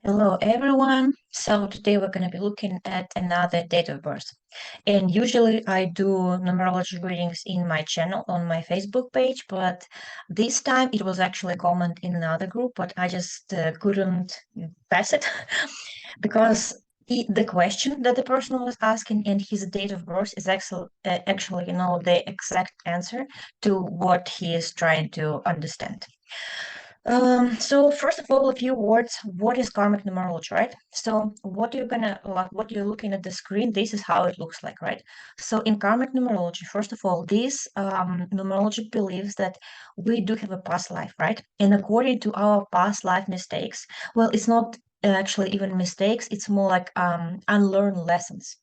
Hello, everyone. So today we're going to be looking at another date of birth. And usually I do numerology readings in my channel on my Facebook page, but this time it was actually a comment in another group, but I just couldn't pass it because the question that the person was asking and his date of birth is actually, the exact answer to what he is trying to understand. So first of all, a few words. What is karmic numerology, right? So what you're looking at the screen, this is how it looks like, right? So in karmic numerology, first of all, this numerology believes that we do have a past life, right? And according to our past life mistakes, well, it's not actually even mistakes, it's more like unlearned lessons.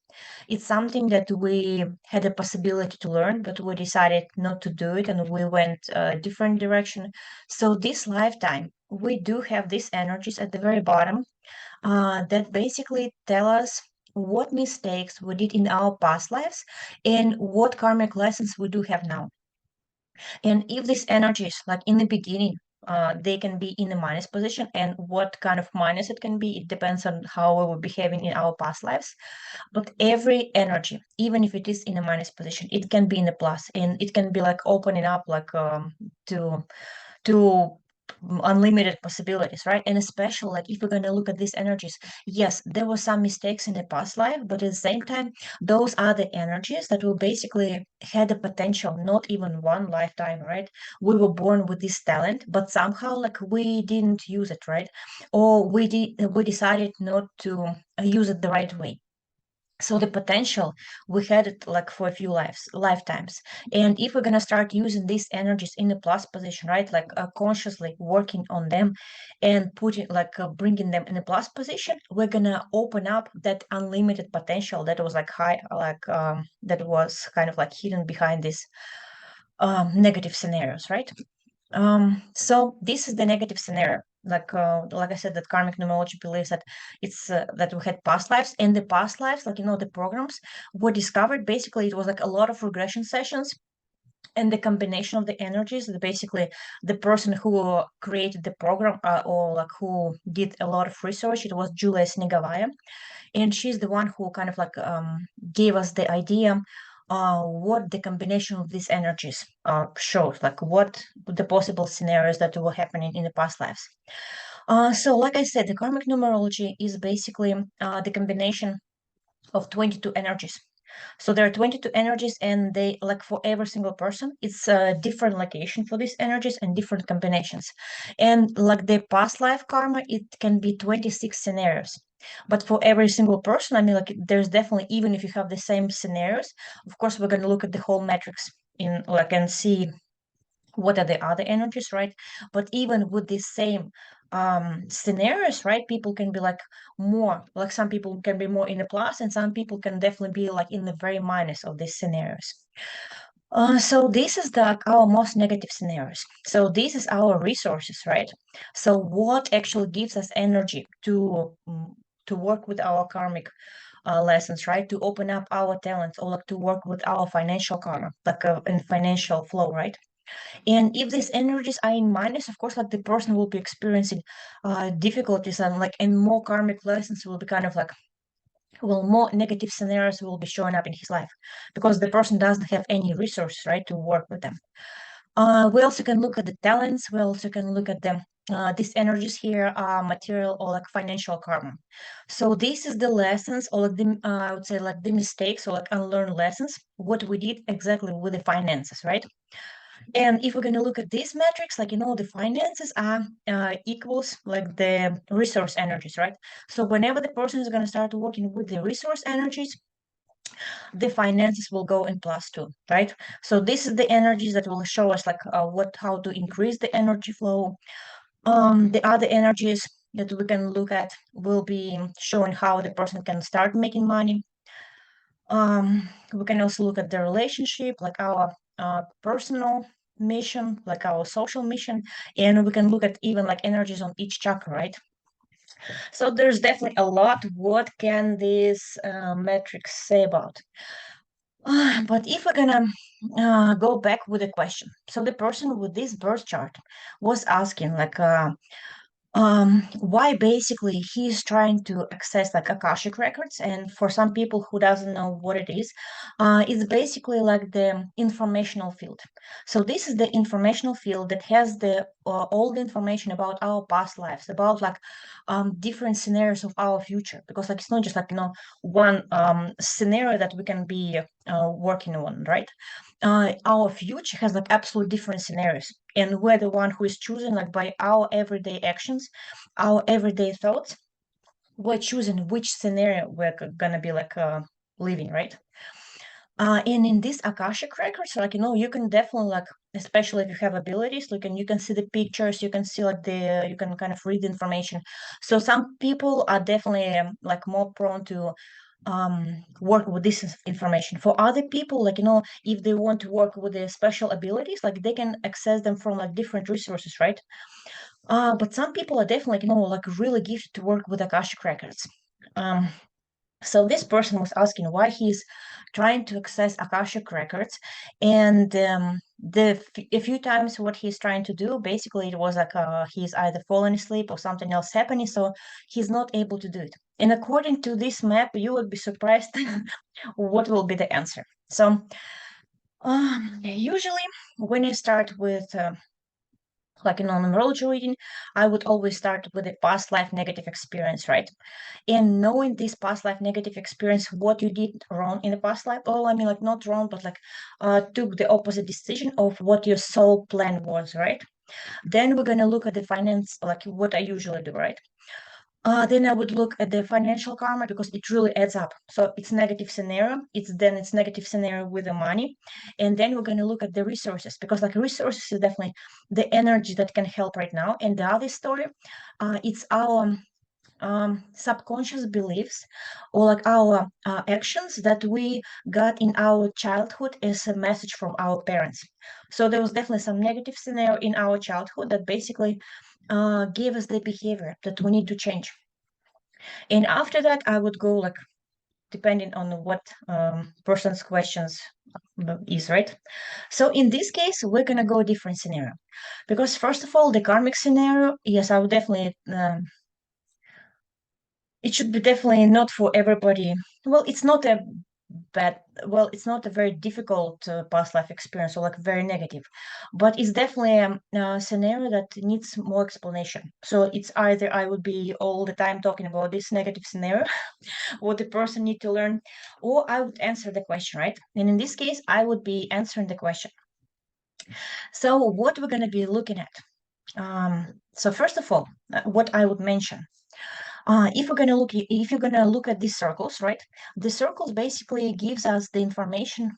It's something that we had a possibility to learn, but we decided not to do it and we went a different direction. So this lifetime, we do have these energies at the very bottom that basically tell us what mistakes we did in our past lives and what karmic lessons we do have now. And if these energies, like in the beginning, they can be in a minus position, and what kind of minus it can be, it depends on how we were behaving in our past lives. But every energy, even if it is in a minus position, it can be in a plus, and it can be like opening up, like to to unlimited possibilities, right? And especially like if we're going to look at these energies, yes, there were some mistakes in the past life, but at the same time, those are the energies that will basically had the potential, not even one lifetime, right? We were born with this talent, but somehow like we didn't use it, right? Or we decided not to use it the right way. So the potential, we had it like for a few lifetimes. And if we're going to start using these energies in the plus position, right, like consciously working on them and putting like bringing them in a plus position, we're going to open up that unlimited potential that was like high, like that was kind of like hidden behind these negative scenarios, right? So this is the negative scenario. Like I said, that karmic numerology believes that it's that we had past lives, and the past lives, like the programs were discovered. Basically, it was like a lot of regression sessions, and the combination of the energies. Basically, the person who created the program, or like who did a lot of research, it was Julia Snegovaya, and she's the one who kind of like gave us the idea what the combination of these energies shows, like what the possible scenarios that were happening in the past lives. So like I said, the karmic numerology is basically the combination of 22 energies. So there are 22 energies, and they, like, for every single person, it's a different location for these energies and different combinations. And like the past life karma, it can be 26 scenarios. But for every single person, I mean, like, there's definitely, even if you have the same scenarios, of course, we're going to look at the whole matrix in like and see what are the other energies, right? But even with the same scenarios, right, people can be like more, like some people can be more in the plus and some people can definitely be like in the very minus of these scenarios. So this is our most negative scenarios. So this is our resources, right? So what actually gives us energy to work with our karmic lessons, right? To open up our talents, or like to work with our financial karma, like in financial flow, right? And if these energies are in minus, of course, like the person will be experiencing difficulties, and more karmic lessons will be kind of like, well, more negative scenarios will be showing up in his life because the person doesn't have any resources, right, to work with them. We also can look at the talents. We also can look at them. These energies here are material or like financial karma. So this is the lessons, or like I would say like the mistakes or like unlearned lessons, what we did exactly with the finances, right? And if we're going to look at these metrics, like, the finances are equals like the resource energies, right? So whenever the person is going to start working with the resource energies, the finances will go in plus two, right? So this is the energies that will show us like how to increase the energy flow. The other energies that we can look at will be showing how the person can start making money. We can also look at the relationship, like our personal mission, like our social mission, and we can look at even like energies on each chakra, right? So there's definitely a lot. What can this metrics say about? But if we're gonna go back with a question, so the person with this birth chart was asking, like, Why basically he's trying to access like Akashic records, and for some people who doesn't know what it is, it's basically like the informational field. So this is the informational field that has the all the information about our past lives, about like different scenarios of our future, because like it's not just like one scenario that we can be working on, right? Our future has like absolute different scenarios, and we're the one who is choosing like by our everyday actions, our everyday thoughts, we're choosing which scenario we're gonna be like living, right? And in this Akashic records, like you can definitely like, especially if you have abilities, like, and you can see the pictures, you can see like you can kind of read the information. So some people are definitely like more prone to work with this information. For other people, like if they want to work with their special abilities, like they can access them from like different resources, right? But some people are definitely like really gifted to work with Akashic records. Um, so this person was asking why he's trying to access Akashic records, and a few times what he's trying to do, basically it was like he's either falling asleep or something else happening, so he's not able to do it. And according to this map, you would be surprised what will be the answer. So usually when you start with like in numerology reading, I would always start with a past life negative experience, right? And knowing this past life negative experience, what you did wrong in the past life, oh, I mean, like not wrong, but like took the opposite decision of what your soul plan was, right? Then we're gonna look at the finance, like what I usually do, right? Then I would look at the financial karma because it really adds up. So it's negative scenario. It's negative scenario with the money, and then we're gonna look at the resources because like resources is definitely the energy that can help right now. And the other story, it's our subconscious beliefs or like our actions that we got in our childhood as a message from our parents. So there was definitely some negative scenario in our childhood that basically gave us the behavior that we need to change. And after that, I would go like depending on what person's questions is, right? So in this case, we're gonna go a different scenario because first of all, the karmic scenario, yes, I would definitely it should be definitely not for everybody. Well, it's not a bad, well, it's not a very difficult past life experience or like very negative, but it's definitely a scenario that needs more explanation. So it's either I would be all the time talking about this negative scenario, what the person need to learn, or I would answer the question, right? And in this case, I would be answering the question. So what we're going to be looking at. So first of all, what I would mention if you're gonna look at these circles, right? The circles basically gives us the information.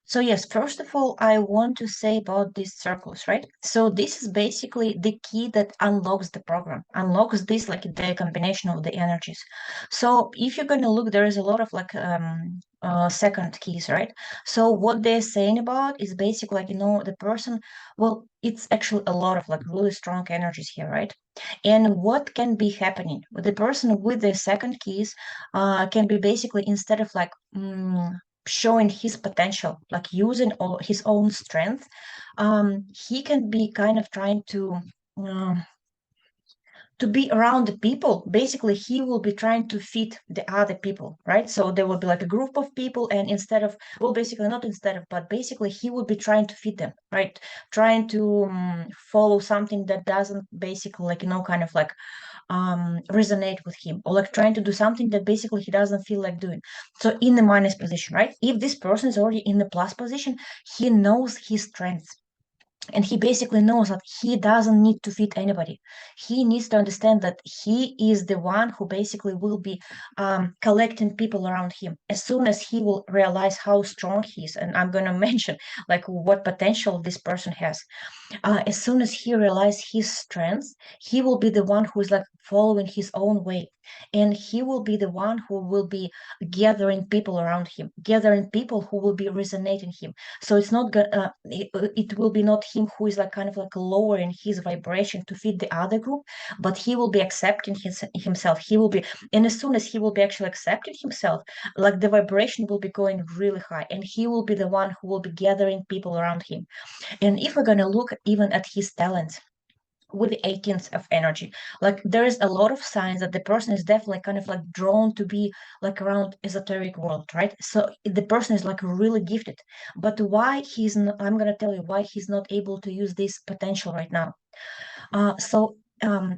So yes, first of all, I want to say about these circles, right? So this is basically the key that unlocks the program, unlocks this like the combination of the energies. So if you're gonna look, there is a lot of like second keys, right? So what they're saying about is basically like the person. Well, it's actually a lot of like really strong energies here, right? And what can be happening? The person with the second keys can be basically instead of like showing his potential, like using all his own strength, he can be kind of trying um, to be around the people. Basically, he will be trying to fit the other people, right? So there will be like a group of people, and instead of, well, basically not instead of, but basically he will be trying to fit them, right? Trying to follow something that doesn't basically like kind of like resonate with him, or like trying to do something that basically he doesn't feel like doing. So in the minus position, right? If this person is already in the plus position, he knows his strengths, and he basically knows that he doesn't need to fit anybody. He needs to understand that he is the one who basically will be collecting people around him. As soon as he will realize how strong he is, and I'm going to mention like what potential this person has, as soon as he realizes his strengths, he will be the one who is like following his own way. and he will be the one who will be gathering people around him, gathering people who will be resonating him. So it's not it will be not him who is like kind of like lowering his vibration to fit the other group, but he will be accepting himself. He will be, and as soon as he will be actually accepting himself, like the vibration will be going really high, and he will be the one who will be gathering people around him. And if we're going to look even at his talents with the 18th of energy, like there is a lot of signs that the person is definitely kind of like drawn to be like around esoteric world, right? So the person is like really gifted, but why he's not, I'm going to tell you why he's not able to use this potential right now.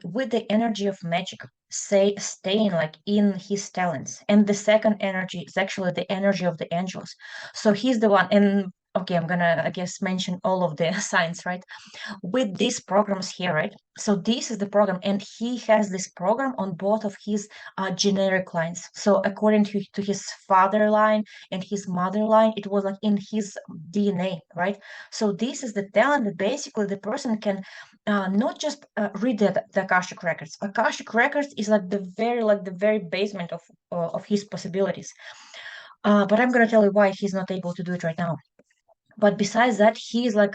With the energy of magic, say staying like in his talents, and the second energy is actually the energy of the angels. So he's the one, and okay, I'm gonna, I guess, mention all of the signs, right? With these programs here, right? So this is the program, and he has this program on both of his generic lines. So according to his father line and his mother line, it was like in his DNA, right? So this is the talent that basically the person can not just read the Akashic records. Akashic records is like the very basement of his possibilities. But I'm gonna tell you why he's not able to do it right now. But besides that, he's like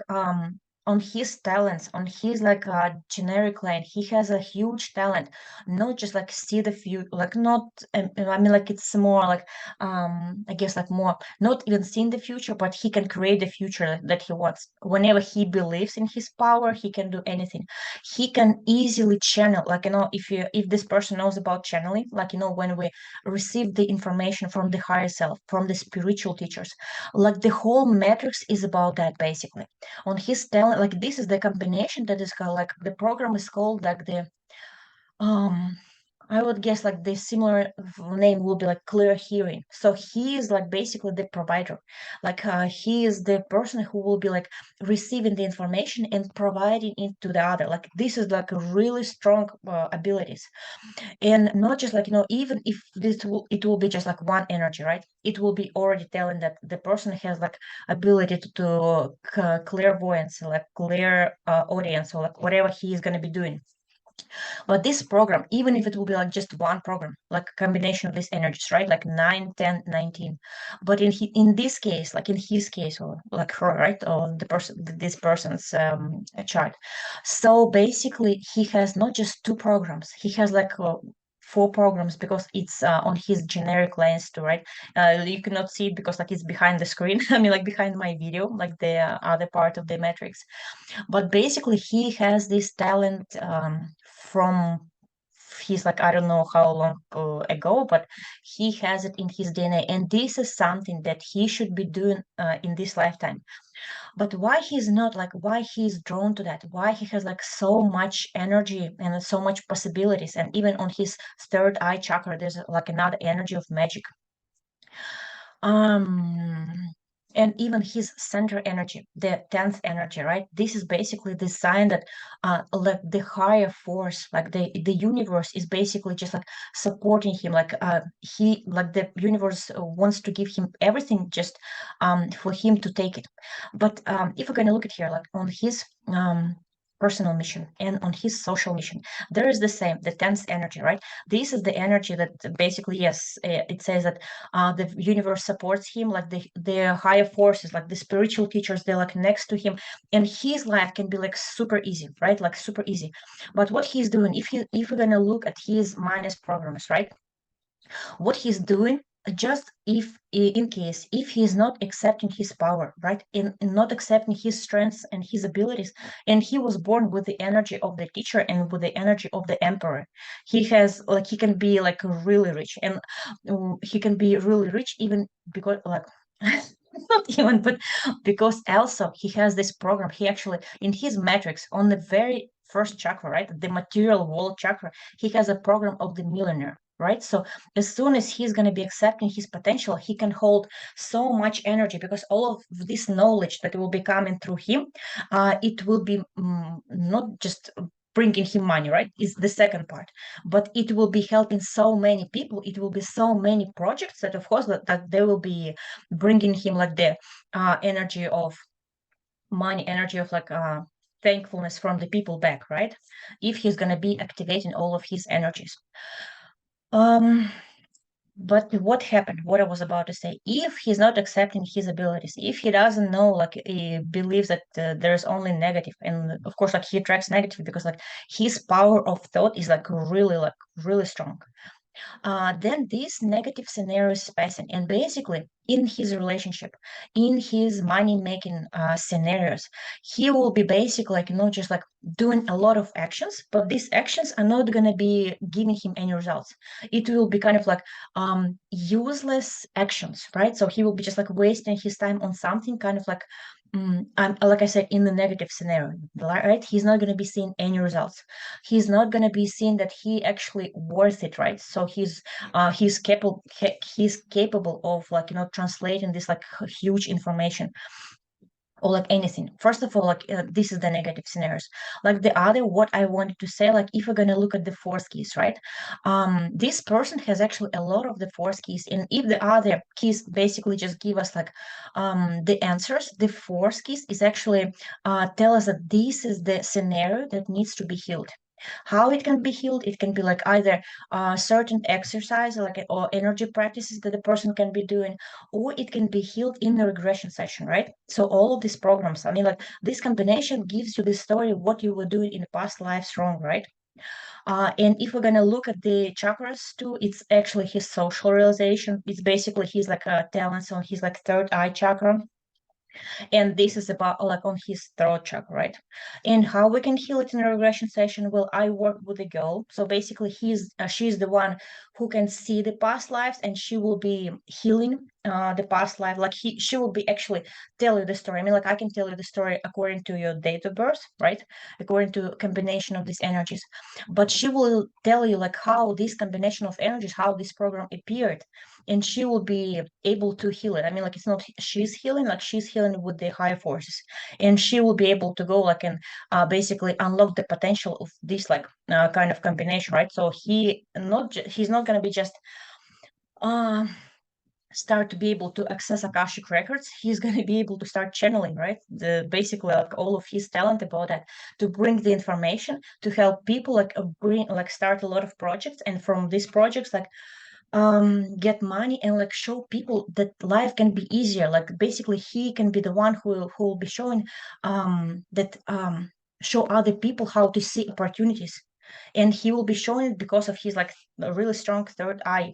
on his talents, on his like generic line, he has a huge talent, not just like see the future, like not I mean, like it's more like I guess like more not even seeing the future, but he can create the future that he wants. Whenever he believes in his power, he can do anything. He can easily channel, like, you know, if this person knows about channeling, like, you know, when we receive the information from the higher self, from the spiritual teachers, like the whole matrix is about that basically. On his talent, like this is the combination that is called, like the program is called like the um I would guess like the similar name will be like clear hearing. So he is like basically the provider, like he is the person who will be like receiving the information and providing it to the other. Like this is like a really strong abilities. And not just like, you know, even if it will be just like one energy, right? It will be already telling that the person has like ability to clairvoyance, like clear audience, or like whatever he is going to be doing. But this program, even if it will be like just one program, like a combination of these energies, right? Like 9, 10, 19. But in this case, like in his case, or like her, right? Or this person's chart. So basically, he has not just two programs. He has like four programs, because it's on his generic lens too, right? You cannot see it because like it's behind the screen. I mean, like behind my video, like the other part of the matrix. But basically, he has this talent from he's like, I don't know how long ago, but he has it in his DNA, and this is something that he should be doing in this lifetime. But why he's not, like why he's drawn to that, why he has like so much energy and so much possibilities, and even on his third eye chakra there's like another energy of magic. um and even his center energy, the 10th energy, right? This is basically the sign that like the higher force, like the universe is basically just like supporting him, like he, like the universe wants to give him everything, just for him to take it. But if we're going to look at here, like on his personal mission and on his social mission, there is the same, the 10th energy, right? This is the energy that basically, yes, it says that the universe supports him, like the higher forces, like the spiritual teachers, they're like next to him, and his life can be like super easy, right? Like super easy. But what he's doing, if we're gonna look at his minus programs, right? What he's doing, just if in case if he's not accepting his power, right, in not accepting his strengths and his abilities, and he was born with the energy of the teacher and with the energy of the emperor, he has like, he can be like really rich, and he can be really rich even because like not even, but because also he has this program. He actually, in his matrix, on the very first chakra, right, the material world chakra, he has a program of the millionaire, right? So as soon as he's going to be accepting his potential, he can hold so much energy, because all of this knowledge that will be coming through him, it will be not just bringing him money, right? Is the second part, but it will be helping so many people. It will be so many projects that, of course, that they will be bringing him like the energy of money, energy of like thankfulness from the people back, right? If he's going to be activating all of his energies. Um, but what happened? What I was about to say, if he's not accepting his abilities, if he doesn't know, like he believes that there's only negative, and of course, like he attracts negative because like his power of thought is like really strong. Then these negative scenarios passing, and basically in his relationship, in his money making scenarios, he will be basically like just like doing a lot of actions, but these actions are not going to be giving him any results. It will be kind of like useless actions, right? So he will be just like wasting his time on something kind of like like I said, in the negative scenario, right? He's not going to be seeing any results. He's not going to be seeing that he actually worth it, right? So he's capable of like translating this like huge information or like anything. First of all, like this is the negative scenarios. Like the other, what I wanted to say, like if we're gonna look at the force keys, right? This person has actually a lot of the force keys, and if the other keys basically just give us like the answers, the force keys is actually tell us that this is the scenario that needs to be healed. How it can be healed? It can be like either certain exercise, like or energy practices that the person can be doing, or it can be healed in the regression session, right? So all of these programs, I mean, like this combination gives you the story of what you were doing in past lives wrong, right? And if we're gonna look at the chakras too, it's actually his social realization. It's basically his like talents on his like third eye chakra, and this is about like on his throat chakra, right? And how we can heal it in a regression session? Well, I work with a girl, so basically she's the one who can see the past lives, and she will be healing the past life. Like she will be actually tell you the story. I mean, like I can tell you the story according to your date of birth, right? According to a combination of these energies, but she will tell you like how this combination of energies, how this program appeared, and she will be able to heal it. I mean, like it's not she's healing, like she's healing with the higher forces, and she will be able to go like and basically unlock the potential of this like kind of combination, right? So he's not going to be just uh, start to be able to access Akashic records. He's going to be able to start channeling, right? The basically like all of his talent about that to bring the information to help people like bring like start a lot of projects, and from these projects like get money and like show people that life can be easier. Like basically he can be the one who will be showing that show other people how to see opportunities, and he will be showing it because of his like a really strong third eye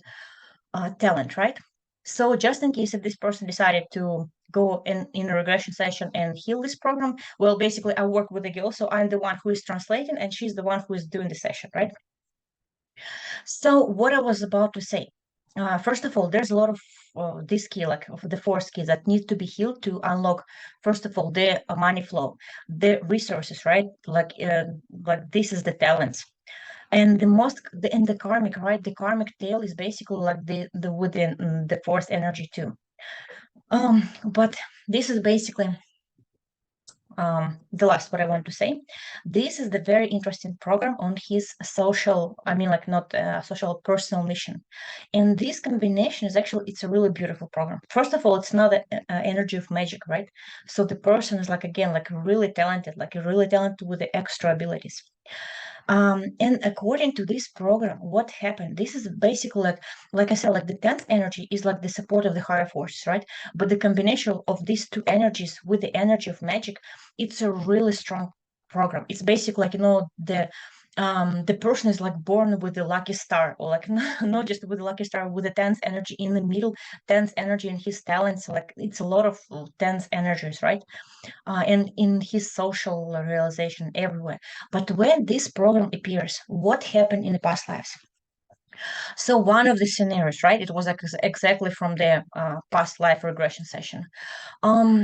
talent, right? So just in case if this person decided to go in a regression session and heal this program, well, basically I work with the girl, so I'm the one who is translating and she's the one who is doing the session, right? So what I was about to say, first of all, there's a lot of this key, like of the four keys that need to be healed to unlock. First of all, the money flow, the resources, right? Like this is the talents, and in the karmic, right? The karmic tail is basically like the within the fourth energy too. But this is basically the last what I want to say. This is the very interesting program on his social, I mean, like not social personal mission. And this combination is actually, it's a really beautiful program. First of all, it's not an energy of magic, right? So the person is like, again, like really talented with the extra abilities. And according to this program, what happened? This is basically like I said, like the 10th energy is like the support of the higher forces, right? But the combination of these two energies with the energy of magic, it's a really strong program. It's basically like, the person is like born with the lucky star, or like not just with the lucky star, with the 10th energy in the middle, 10th energy in his talents. Like it's a lot of 10th energies, right? And in his social realization everywhere. But when this program appears, what happened in the past lives? So one of the scenarios, right? It was like exactly from the past life regression session.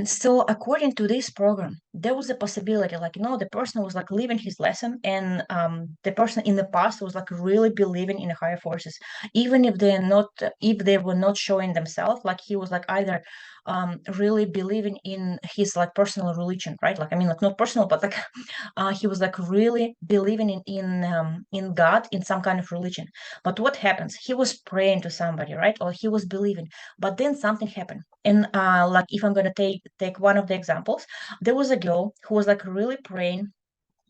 So according to this program, there was a possibility, like, the person was like living his lesson, and the person in the past was like really believing in the higher forces, even if they were not showing themselves, like he was like either really believing in his like personal religion, right? Like, I mean, like not personal, but like he was like really believing in God, in some kind of religion. But what happens? He was praying to somebody, right? Or he was believing, but then something happened. And like if I'm gonna take one of the examples, there was a girl who was like really praying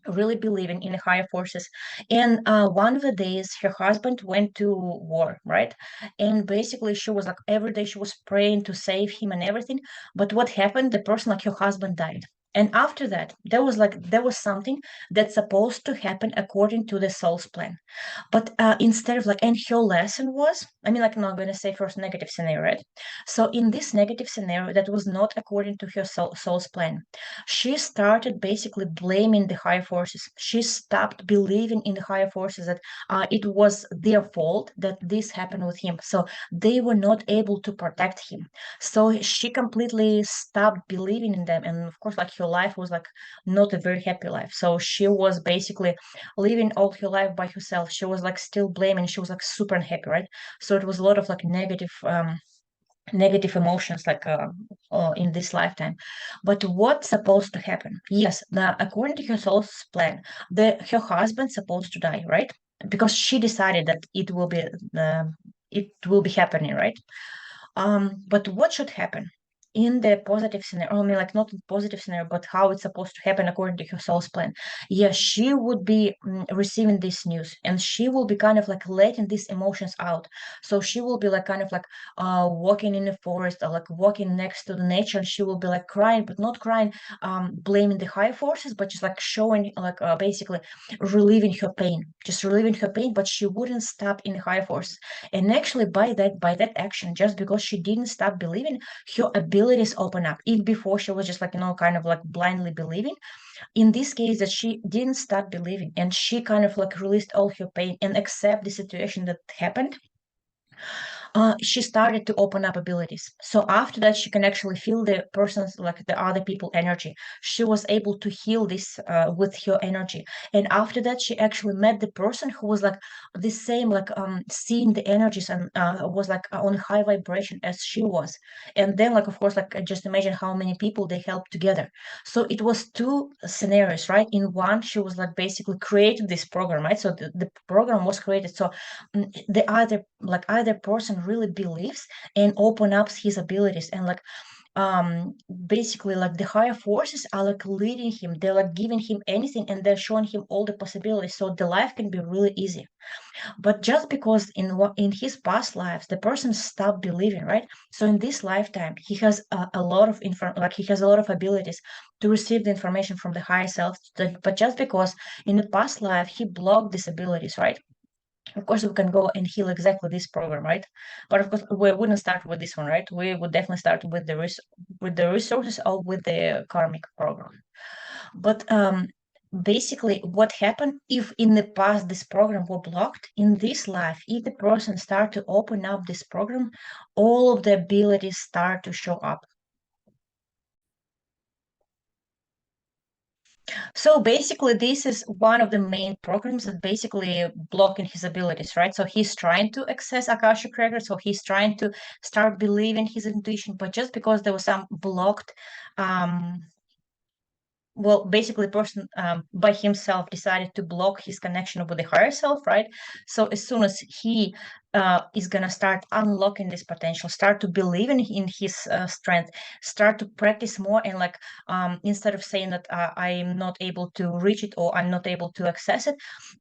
really believing in the higher forces. And one of the days, her husband went to war, right? And basically, she was like every day she was praying to save him and everything. But what happened? The person, like her husband, died. And after that, there was something that's supposed to happen according to the soul's plan. But instead of like, and her lesson was, I mean, like, no, I'm going to say first negative scenario, right? So in this negative scenario, that was not according to her soul's plan. She started basically blaming the higher forces. She stopped believing in the higher forces that it was their fault that this happened with him. So they were not able to protect him. So she completely stopped believing in them. And of course, like her life was like not a very happy life. So she was basically living all her life by herself. She was like still blaming. She was like super unhappy, right? So it was a lot of like negative emotions like in this lifetime. But what's supposed to happen? Yes, according to her soul's plan, her husband's supposed to die, right? Because she decided that it will be happening, right? But what should happen in the positive scenario? I mean, like not in positive scenario, but how it's supposed to happen according to her soul's plan. Yes, she would be receiving this news, and she will be kind of like letting these emotions out. So she will be like kind of like walking in the forest or like walking next to the nature, and she will be like crying, but not crying, blaming the higher forces, but just like showing like basically relieving her pain, just relieving her pain. But she wouldn't stop in the higher forces. And actually, by that action, just because she didn't stop believing, her abilities open up. If before she was just like kind of like blindly believing, in this case that she didn't stop believing and she kind of like released all her pain and accept the situation that happened, she started to open up abilities. So after that, she can actually feel the person's, like the other people energy. She was able to heal this with her energy. And after that, she actually met the person who was like the same, like seeing the energies and was like on high vibration as she was. And then, like, of course, like just imagine how many people they helped together. So it was two scenarios, right? In one, she was like basically created this program, right? So the program was created. So the either person really believes and open up his abilities and like basically like the higher forces are like leading him, they're like giving him anything and they're showing him all the possibilities so the life can be really easy. But just because in his past lives the person stopped believing, right? So in this lifetime he has a lot of like he has a lot of abilities to receive the information from the higher self, but just because in the past life he blocked these abilities, right? Of course, we can go and heal exactly this program, right? But of course, we wouldn't start with this one, right? We would definitely start with the resources or with the karmic program. But basically, what happened if in the past this program were blocked? In this life, if the person start to open up this program, all of the abilities start to show up. So basically, this is one of the main programs that basically blocking his abilities, right? So he's trying to access Akashic records, so he's trying to start believing his intuition, but just because there was some blocked um, well, basically, person by himself decided to block his connection with the higher self, right? So as soon as he is gonna start unlocking this potential, start to believe in his strength, start to practice more, and like instead of saying that I'm not able to reach it or I'm not able to access it,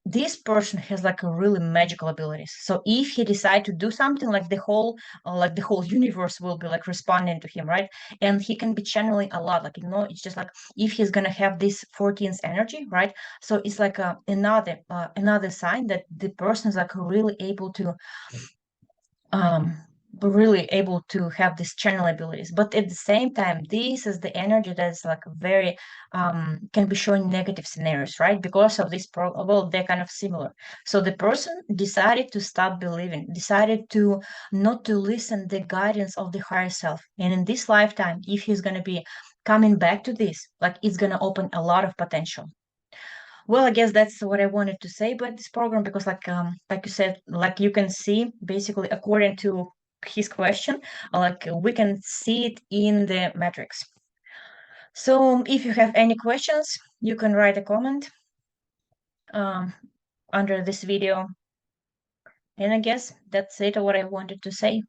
this person has like a really magical abilities. So if he decide to do something, like the whole universe will be like responding to him, right? And he can be channeling a lot, like it's just like if he's gonna have this 14th energy, right? So it's like another sign that the person is like um really able to have these channel abilities. But at the same time, this is the energy that's like very can be showing negative scenarios, right? Because of this well, they're kind of similar. So the person decided to stop believing, decided to not to listen the guidance of the higher self. And in this lifetime, if he's gonna be coming back to this, like it's gonna open a lot of potential. Well, I guess that's what I wanted to say about this program because like you said, like you can see basically according to his question, like we can see it in the metrics. So if you have any questions, you can write a comment um, under this video. And I guess that's it what I wanted to say.